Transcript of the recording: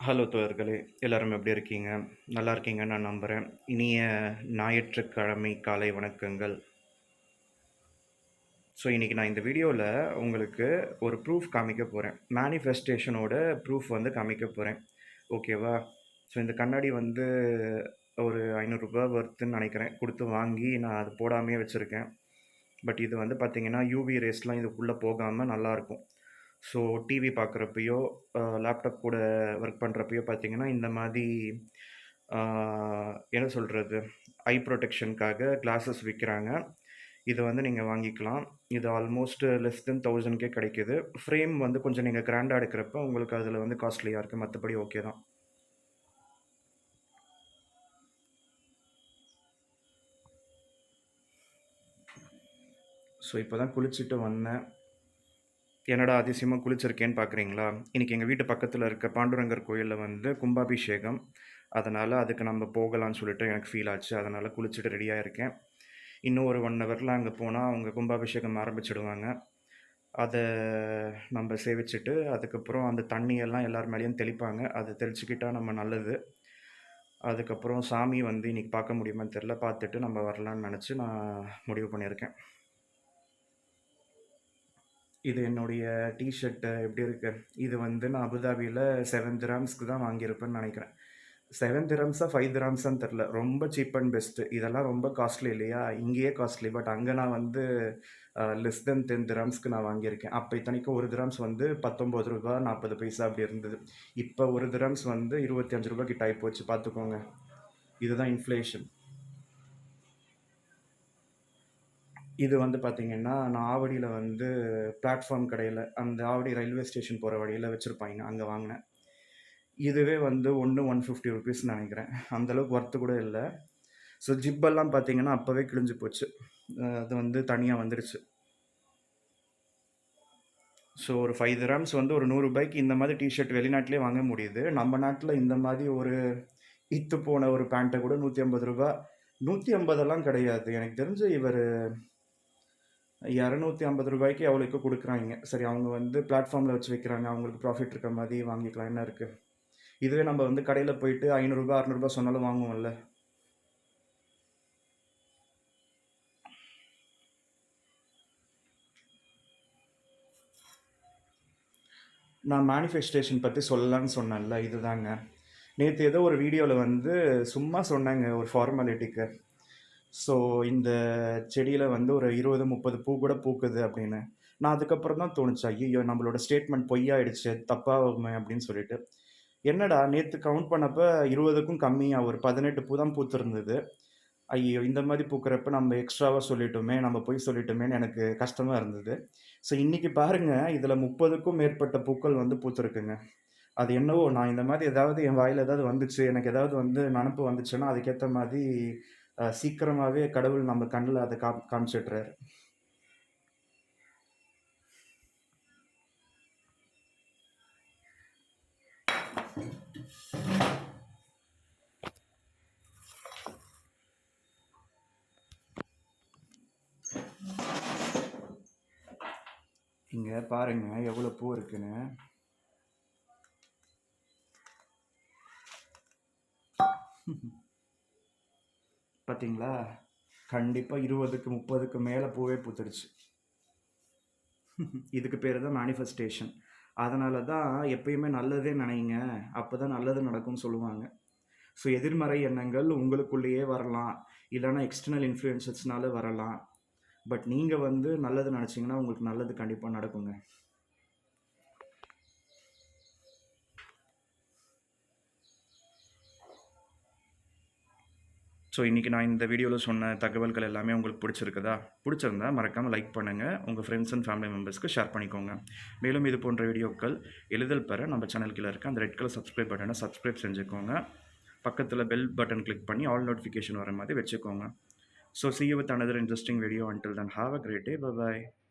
Hello தோழர்களே! எல்லாரும் எப்படி இருக்கீங்க? நல்லா இருக்கீங்கன்னு நான் நம்புறேன். இனிய ஞாயிற்றுக்கிழமை காலை வணக்கங்கள். இன்னைக்கு நான் இந்த வீடியோல உங்களுக்கு ஒரு ப்ரூஃப் காமிக்க போறேன். மேனிஃபெஸ்டேஷனோட ப்ரூஃப் வந்து காமிக்க போறேன். ஓகேவா? இந்த கண்ணாடி வந்து ஒரு ரூ. 500 வொர்த்துன்னு நெனைக்கிறேன். குடுத்து வாங்கி நான் அது போடாமயே வச்சிருக்கேன். பட் இது வந்து பார்த்தீங்கன்னா, யூவி ரேஸ்லாம் இதுக்குள்ள போகாம நல்லாருக்கும். ஸோ டிவி பார்க்குறப்பயோ, லேப்டாப் கூட ஒர்க் பண்ணுறப்பயோ பார்த்தீங்கன்னா, இந்த மாரி ஆ என்ன சொல்றது? ஐ புரொடெக்ஷனுக்காக கிளாஸஸ் விக்கிறாங்க. இத வந்து நீங்க வாங்கிக்கலாம். இது ஆல்மோஸ்ட் லெஸ் தென் 1000க்கே கிடைக்குது. ஃப்ரேம் வந்து கொஞ்சம் நீங்க கிராண்டா எடுக்கிறப்ப உங்களுக்கு அதில வந்து காஸ்ட்லியா இருக்கு. மத்தபடி ஓகே தான். இப்ப தான் குளிச்சுட்டு வந்தேன். என்னடா அதிசயமா குளிச்சிருக்கேன்னு பார்க்குறீங்களா? இன்னைக்கு எங்க வீட்டு பக்கத்துல இருக்க பாண்டுரங்கர் கோயில்ல வந்து கும்பாபிஷேகம். அதனால அதுக்கு நம்ம போகலான்னு சொல்லிட்டு எனக்கு ஃபீல் ஆச்சு. அதனால குளிச்சுட்டு ரெடியா இருக்கேன். இன்னும் ஒரு 1 ஹவர்ல அங்க போனா அவங்க கும்பாபிஷேகம் ஆரம்பிச்சுடுவாங்க. அத நம்ப சேவிச்சுட்டு, அதுக்கப்புறம் அந்த தண்ணியெல்லாம் எல்லார் மேலயும் தெளிப்பாங்க. அத தெளிச்சுக்கிட்டா நம்ம நல்லது. அதுக்கப்புறம் சாமி வந்து இன்னைக்கு பார்க்க முடியுமான்னு தெரியல. பார்த்துட்டு நம்ம வரலான்னு நெனச்சு நான் முடிவு பண்ணியிருக்கேன். இது என்னுடைய டீ ஷர்ட் எப்படி இருக்கு? இது வந்து நான் அபுதாபில 7 திரஹம்ஸ்க்கு தான் வாங்கியிருப்பேன்னு நெனைக்கிறேன். 7 திரஹம்ஸா 5 திரஹம்ஸான்னு தெரியல. ரொம்ப சீப் அண்ட் பெஸ்ட். இதெல்லாம் ரொம்ப காஸ்ட்லி இல்லையா? இங்கேயே காஸ்ட்லி. பட் அங்க நான் வந்து லெஸ் தென் 10 திரஹம்ஸ்க்கு நான் வாங்கியிருக்கேன். அப்ப இத்தனைக்கும் 1 திரஹம்ஸ் வந்து ரூ. 19 40 பைசா அப்படி இருந்தது. இப்ப 1 திரஹம்ஸ் வந்து ரூ. 25 கிட்ட ஆயிப்போச்சு பார்த்துக்கோங்க. இதுதான் இன்ஃப்ளேஷன். இது வந்து பார்த்தீங்கன்னா, நான் ஆவடியில வந்து பிளாட்ஃபார்ம் கடையில, அந்த ஆவடி ரயில்வே ஸ்டேஷன் போற வழியில வச்சிருப்பாய்ங்க. அங்க வாங்குனேன். இதுவே வந்து ஒண்ணு ரூ. 150 நெனைக்கிறேன். அந்த அளவுக்கு வொர்த் கூட இல்ல. ஜிப்பெல்லாம் பார்த்தீங்கன்னா, அப்பவே கிழிஞ்சு போச்சு. அது வந்து தனியா வந்துருச்சு. ஒரு 5 திரஹம்ஸ் வந்து ஒரு ரூ. 100க்கு இந்த மாதிரி டீ ஷர்ட் வெளிநாட்டிலேயே வாங்க முடியுது. நம்ம நாட்ல இந்த மாரி ஒரு இத்து போன ஒரு பேண்ட்ட கூட ரூ. 150 150லாம் கிடையாது. எனக்கு தெரிஞ்சு இவரு ரூ. 250க்கு எவ்வளோக்கோ குடுக்குறாய்ங்க. சரி அவங்க வந்து பிளாட்ஃபார்ம்ல வச்சு விக்கிறாங்க. அவங்களுக்கு ப்ராஃபிட் இருக்க மாரி வாங்கிக்கலாம். என்ன இருக்கு? இதுவே நம்ம வந்து கடையில போயிட்டு ரூ. 500 600 சொன்னாலும் வாங்குவோம்ல. நான் மேனிஃபெஸ்டேஷன் பத்தி சொல்லலான்னு சொன்னேன்ல, இதுதாங்க. நேத்து ஏதோ ஒரு வீடியோல வந்து சும்மா சொன்னேங்க ஒரு ஃபார்மாலிட்டிக்கு. ஸோ இந்த செடியில வந்து ஒரு 20, 30 பூ கூட பூக்குது அப்படின்னு. நான் அதுக்கப்புறம் தான் தோணுச்சு, ஐய்யய்யோ! நம்மளோட ஸ்டேட்மெண்ட் பொய்யாயிடுச்சு, தப்பாகுமே அப்படின்னு சொல்லிட்டு. என்னடா நேத்து கவுண்ட் பண்ணப்ப 20க்கும் கம்மியா ஒரு 18 பூ தான் பூத்திருந்தது. ஐயய்யோ! இந்த மாரி பூக்கிறப்ப நம்ம எக்ஸ்ட்ராவா சொல்லிட்டோமே! நம்ம பொய் சொல்லிட்டோமேன்னு எனக்கு கஷ்டமா இருந்தது. இன்னைக்கு பாருங்க, இதுல 30க்கும் மேற்பட்ட பூக்கள் வந்து பூத்திருக்குங்க. அது என்னவோ நான் இந்த மாரி ஏதாவது என் வாயில ஏதாவது வந்துச்சு, எனக்கு ஏதாவது வந்து நெனப்பு வந்துச்சுன்னா, அதுக்கேத்த மாரி சீக்கிரமாவே கடவுள் நம்ம கண்ல அத காமிச்சிடுறாரு. இங்க பாருங்க எவ்வளோ பூ இருக்குன்னு. பாத்தீங்களா? கண்டிப்பா 20க்கு 30க்கு மேல பூவே பூத்துருச்சு. இதுக்கு பேரு தான் மேனிஃபெஸ்டேஷன். அதனால தான் எப்பயுமே நல்லதே நெனைங்க. அப்பதான் நல்லது நடக்கும்னு சொல்லுவாங்க. எதிர்மறை எண்ணங்கள் உங்களுக்குள்ளேயே வரலாம். இல்லன்னா எக்ஸ்டர்னல் இன்ஃப்ளூயன்சஸ்னால வரலாம். பட் நீங்க வந்து நல்லது நெனச்சீங்கன்னா, உங்களுக்கு நல்லது கண்டிப்பா நடக்குங்க. இன்னைக்கு நான் இந்த வீடியோல சொன்ன தகவல்கள் எல்லாமே உங்களுக்கு பிடிச்சிருக்குதா? பிடிச்சிருந்தா மறக்காம லைக் பண்ணுங்க. உங்க ஃப்ரெண்ட்ஸ் அண்ட் ஃபேமிலி மெம்பர்ஸ்க்கு ஷேர் பண்ணிக்கோங்க. மேலும் இது போன்ற வீடியோக்கள் எளிதில் பெற நம்ம சேனல் கீழ இருக்க அந்த ரெட் கலர் சப்ஸ்கிரைப் பட்டனை சப்ஸ்கிரைப் செஞ்சுக்கோங்க. பக்கத்துல பெல் பட்டன் கிளிக் பண்ணி ஆல் நோட்டிஃபிகேஷன் வர மாதிரி வச்சுக்கோங்க. See you with another interesting video. Until then, have a great day. Bye bye.